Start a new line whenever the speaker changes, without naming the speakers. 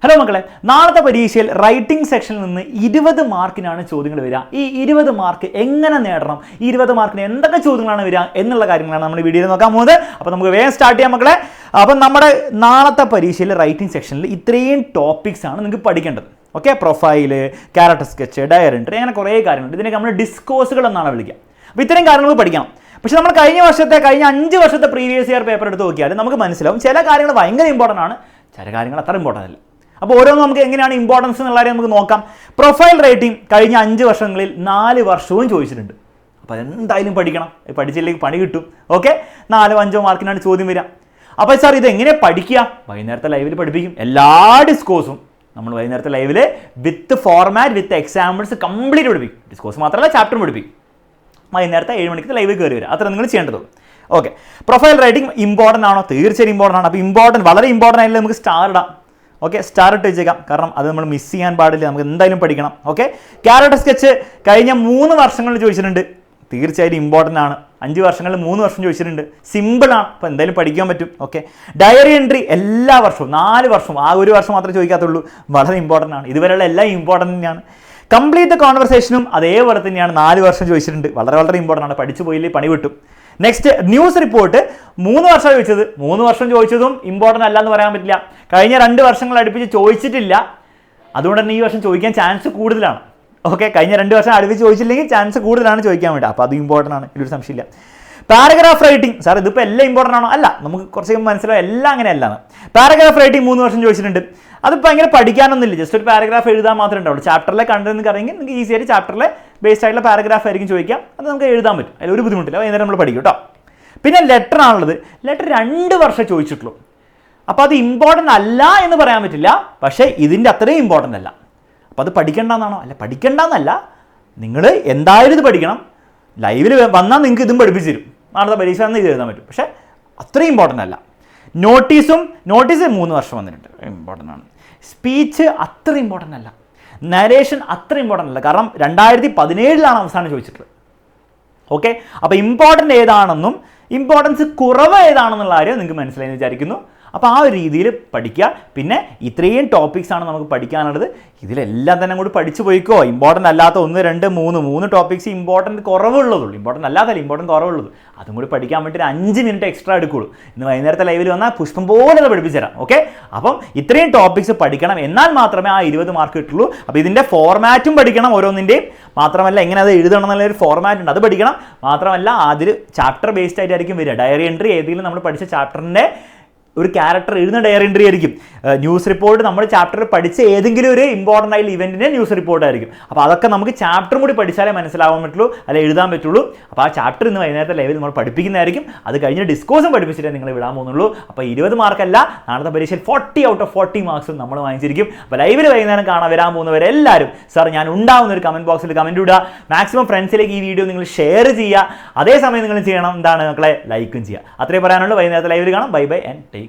Hello മക്കളെ, നാളത്തെ പരീക്ഷയിൽ റൈറ്റിംഗ് സെക്ഷനിൽ നിന്ന് 20 മാർക്കിനാണ് ചോദ്യങ്ങൾ വരിക. ഈ 20 മാർക്ക് എങ്ങനെ നേടണം, ഈ 20 മാർക്കിന് എന്തൊക്കെ ചോദ്യങ്ങളാണ് വരിക എന്നുള്ള കാര്യങ്ങളാണ് നമ്മൾ വീഡിയോയിൽ നോക്കാൻ പോകുന്നത്. അപ്പോൾ നമുക്ക് വേഗം സ്റ്റാർട്ട് ചെയ്യാം മക്കളെ. അപ്പം നമ്മുടെ നാളത്തെ പരീക്ഷയിൽ റൈറ്റിംഗ് സെക്ഷനിൽ ഇത്രയും ടോപ്പിക്സ് ആണ് നിങ്ങൾക്ക് പഠിക്കേണ്ടത്. Okay, profile, character sketch, diary entry, അങ്ങനെ കുറേ കാര്യങ്ങളുണ്ട്. ഇതിനൊക്കെ നമ്മൾ ഡിസ്കോഴ്സുകൾ എന്നാണ് വിളിക്കുക. അപ്പോൾ ഇത്രയും കാര്യങ്ങൾ പഠിക്കണം. പക്ഷേ നമ്മൾ കഴിഞ്ഞ 5 വർഷത്തെ പ്രീവിയസ് ഇയർ പേപ്പർ എടുത്ത് നോക്കിയാൽ നമുക്ക് മനസ്സിലാവും ചില കാര്യങ്ങൾ ഭയങ്കര ഇമ്പോർട്ടൻ്റ് ആണ്, ചില കാര്യങ്ങൾ അത്ര ഇമ്പോർട്ടൻ്റ് അല്ല. അപ്പോൾ ഓരോന്നും നമുക്ക് എങ്ങനെയാണ് ഇമ്പോർട്ടൻസ് എന്നുള്ള കാര്യം നമുക്ക് നോക്കാം. പ്രൊഫൈൽ റേറ്റിംഗ് കഴിഞ്ഞ 5 വർഷങ്ങളിൽ 4 വർഷവും ചോദിച്ചിട്ടുണ്ട്. അപ്പോൾ എന്തായാലും പഠിക്കണം, പഠിച്ചില്ലെങ്കിൽ പണി കിട്ടും. ഓക്കെ, 4-5 മാർക്കിനാണ് ചോദ്യം വരിക. അപ്പോൾ സാർ ഇത് എങ്ങനെ പഠിക്കുക? വൈകുന്നേരത്തെ ലൈവിൽ പഠിപ്പിക്കും. എല്ലാ ഡിസ്കോഴ്സും നമ്മൾ വൈകുന്നേരത്തെ ലൈവിൽ വിത്ത് ഫോർമാറ്റ് വിത്ത് എക്സാമ്പിൾസ് കംപ്ലീറ്റ് പഠിപ്പിക്കും. ഡിസ്കോഴ്സ് മാത്രമല്ല, ചാപ്റ്റർ പഠിപ്പിക്കും. വൈകുന്നേരത്തെ 7 മണിക്ക് ലൈവിൽ കയറി വരിക. അത്ര നിങ്ങൾ ചെയ്യേണ്ടതുള്ളൂ. ഓക്കെ, പ്രൊഫൈൽ റൈറ്റിംഗ് ഇമ്പോർട്ടൻ്റ് ആണോ? തീർച്ചയായും ഇമ്പോർട്ടൻ്റ് ആണ്. അപ്പോൾ വളരെ ഇമ്പോർട്ടൻ്റ് ആയിട്ട് നമുക്ക് സ്റ്റാർ ഇടാം. ഓക്കെ, സ്റ്റാർ ഇട്ട് വെച്ചേക്കാം, കാരണം അത് നമ്മൾ മിസ് ചെയ്യാൻ പാടില്ല. നമുക്ക് എന്തായാലും പഠിക്കണം. ഓക്കെ, ക്യാരക്ടർ സ്കെച്ച് കഴിഞ്ഞ 3 വർഷങ്ങളിൽ ചോദിച്ചിട്ടുണ്ട്. തീർച്ചയായിട്ടും ഇമ്പോർട്ടൻ്റ് ആണ്. 5 വർഷങ്ങളിൽ 3 വർഷം ചോദിച്ചിട്ടുണ്ട്. സിമ്പിളാണ്, അപ്പോൾ എന്തായാലും പഠിക്കാൻ പറ്റും. ഓക്കെ, ഡയറി എൻട്രി എല്ലാ വർഷവും 4 വർഷവും, ആ ഒരു വർഷം മാത്രമേ ചോദിക്കാത്തുള്ളൂ. വളരെ ഇമ്പോർട്ടൻ്റ് ആണ്. ഇതുവരെയുള്ള എല്ലാം ഇമ്പോർട്ടൻ്റ് തന്നെയാണ്. കംപ്ലീറ്റ് കോൺവെർസേഷനും അതേപോലെ തന്നെയാണ്. 4 വർഷം ചോദിച്ചിട്ടുണ്ട്. വളരെ ഇമ്പോർട്ടൻ്റ് ആണ്. പഠിച്ചു പോയില്ലേ പണി കിട്ടും. നെക്സ്റ്റ്, ന്യൂസ് റിപ്പോർട്ട് 3 വർഷം ചോദിച്ചത്. 3 വർഷം ചോദിച്ചതും ഇമ്പോർട്ടൻ്റ് അല്ല എന്ന് പറയാൻ പറ്റില്ല. കഴിഞ്ഞ 2 വർഷങ്ങൾ അടുപ്പിച്ച് ചോദിച്ചിട്ടില്ല. അതുകൊണ്ട് തന്നെ ഈ വർഷം ചോദിക്കാൻ ചാൻസ് കൂടുതലാണ്. ഓക്കെ, കഴിഞ്ഞ 2 വർഷം അടുപ്പിച്ച് ചോദിച്ചില്ലെങ്കിൽ ചാൻസ് കൂടുതലാണ് ചോദിക്കാൻ വേണ്ടി. അപ്പോൾ അത് ഇമ്പോർട്ടൻ്റ് ആണ്, ഇതിലൊരു സംശയമില്ല. പാരഗ്രാഫ് റൈറ്റിംഗ്, സാർ ഇതിപ്പോൾ എല്ലാം ഇമ്പോർട്ടൻ്റ് ആണോ? അല്ല, നമുക്ക് കുറച്ച് മനസ്സിലാവും എല്ലാം അങ്ങനെ അല്ലാന്ന്. പാരഗ്രാഫ് റൈറ്റിംഗ് 3 വർഷം ചോദിച്ചിട്ടുണ്ട്. അതിപ്പോൾ ഭയങ്കര പഠിക്കാനൊന്നുമില്ല, ജസ്റ്റ് ഒരു പാരഗ്രാഫ് എഴുതാൻ മാത്രമേ ഉണ്ടാവുള്ളൂ. ചാപ്റ്ററിലെ കണ്ടെന്ന് അറിയെങ്കിൽ നിങ്ങൾക്ക് ഈസി ആയിട്ട് ചാപ്റ്ററിലെ ബേസ്ഡ് ആയിട്ടുള്ള പാരഗ്രാഫ് ആയിരിക്കും ചോദിക്കാം. അത് നമുക്ക് എഴുതാൻ പറ്റും, അതിൽ ഒരു ബുദ്ധിമുട്ടില്ല. വൈകുന്നേരം നമ്മൾ പഠിക്കും കേട്ടോ. പിന്നെ ലെറ്റർ ആണുള്ളത്. ലെറ്റർ 2 വർഷം ചോദിച്ചിട്ടുള്ളൂ. അപ്പോൾ അത് ഇമ്പോർട്ടൻ്റ് അല്ല എന്ന് പറയാൻ പറ്റില്ല, പക്ഷേ ഇതിൻ്റെ അത്രയും ഇമ്പോർട്ടൻ്റ് അല്ല. അപ്പോൾ അത് പഠിക്കേണ്ടെന്നാണോ? അല്ല, പഠിക്കേണ്ടെന്നല്ല. നിങ്ങൾ എന്തായാലും ഇത് പഠിക്കണം. ലൈവിൽ വന്നാൽ നിങ്ങൾക്ക് ഇതും പഠിപ്പിച്ചു തരും. നാളത്തെ പരീക്ഷ എന്ന് ഇത് എഴുതാൻ പറ്റും, പക്ഷേ അത്രയും ഇമ്പോർട്ടൻ്റ് അല്ല. നോട്ടീസ് 3 വർഷം വന്നിട്ടുണ്ട്, ഇമ്പോർട്ടൻ്റ് ആണ്. സ്പീച്ച് അത്ര ഇമ്പോർട്ടൻ്റ് അല്ല. നരേഷൻ അത്ര ഇമ്പോർട്ടൻ്റ് അല്ല, കാരണം 2017 അവസാനം ചോദിച്ചിട്ടുള്ളത്. ഓക്കെ, അപ്പോൾ ഇമ്പോർട്ടൻ്റ് ഏതാണെന്നും ഇമ്പോർട്ടൻസ് കുറവ് ഏതാണെന്നുള്ള കാര്യം നിങ്ങൾക്ക് മനസ്സിലായെന്ന് വിചാരിക്കുന്നു. അപ്പോൾ ആ ഒരു രീതിയിൽ പഠിക്കുക. പിന്നെ ഇത്രയും ടോപ്പിക്സ് ആണ് നമുക്ക് പഠിക്കാനുള്ളത്. ഇതിലെല്ലാം തന്നെ കൂടി പഠിച്ചു പോയിക്കോ. ഇമ്പോർട്ടൻ്റ് അല്ലാത്ത 1, 2, 3 ടോപ്പിക്സ് ഇമ്പോർട്ടൻ്റ് കുറവുള്ളതുള്ളൂ. ഇമ്പോർട്ടൻ്റ് അല്ലാത്തല്ല, ഇമ്പോർട്ടൻ്റ് കുറവുള്ളത്. അതും കൂടി പഠിക്കാൻ വേണ്ടി ഒരു 5 മിനിറ്റ് എക്സ്ട്രാ എടുക്കുള്ളൂ. ഇന്ന് വൈകുന്നേരത്തെ ലൈവിൽ വന്നാൽ പുഷ്പം പോലെ പഠിപ്പിച്ചു തരാം. ഓക്കെ, അപ്പം ഇത്രയും ടോപ്പിക്സ് പഠിക്കണം, എന്നാൽ മാത്രമേ ആ 20 മാർക്ക് കിട്ടുള്ളൂ. അപ്പോൾ ഇതിൻ്റെ ഫോർമാറ്റും പഠിക്കണം ഓരോന്നിൻ്റെയും. മാത്രമല്ല എങ്ങനെ അത് എഴുതണം എന്നുള്ളൊരു ഫോർമാറ്റ് ഉണ്ട്, അത് പഠിക്കണം. മാത്രമല്ല അതിൽ ചാപ്റ്റർ ബേസ്ഡ് ആയിട്ടായിരിക്കും വരിക. ഡയറി എൻട്രി ഏതെങ്കിലും നമ്മൾ പഠിച്ച ചാപ്റ്ററിൻ്റെ ഒരു ക്യാരക്ടർ എഴുതുന്ന ഡയറി എൻട്രി ആയിരിക്കും. ന്യൂസ് റിപ്പോർട്ട് നമ്മൾ ചാപ്റ്ററിൽ പഠിച്ച ഏതെങ്കിലും ഒരു ഇമ്പോർട്ടൻ്റ് ആയിട്ടുള്ള ഇവൻറ്റിൻ്റെ ന്യൂസ് റിപ്പോർട്ട് ആയിരിക്കും. അപ്പോൾ അതൊക്കെ നമുക്ക് ചാപ്റ്ററും കൂടി പഠിച്ചാലേ മനസ്സിലാവാൻ പറ്റുള്ളൂ, അല്ലെ എഴുതാൻ പറ്റുള്ളൂ. അപ്പോൾ ആ ചാപ്റ്റർ ഇന്ന് വൈകുന്നേരത്തെ ലൈവിൽ നമ്മൾ പഠിപ്പിക്കുന്നതായിരിക്കും. അത് കഴിഞ്ഞ് ഡിസ്കോഴ്സും പഠിപ്പിച്ചിട്ടേ നിങ്ങൾ വിടാൻ പോകുന്നുള്ളൂ. അപ്പോൾ 20 മാർക്കല്ല, നാളത്തെ പരീക്ഷയിൽ 40 ഔട്ട് ഓഫ് 40 മാർക്സും നമ്മൾ വാങ്ങിച്ചിരിക്കും. അപ്പോൾ ലൈവിൽ വൈകുന്നേരം കാണാൻ വരാൻ പോകുന്നവരെല്ലാവരും സാർ ഞാൻ ഉണ്ടാവുന്ന ഒരു കമൻറ്റ് ബോക്സിൽ കമൻറ്റ് ഇടുക. മാക്സിമം ഫ്രണ്ട്സിലേക്ക് ഈ വീഡിയോ നിങ്ങൾ ഷെയർ ചെയ്യുക. അതേസമയം നിങ്ങൾ ചെയ്യണം എന്താണ് മക്കളെ, ലൈക്കും ചെയ്യുക. അത്രയും പറയാനുള്ളൂ. വൈകുന്നേരത്തെ ലൈവിൽ കാണാം. Bye bye and take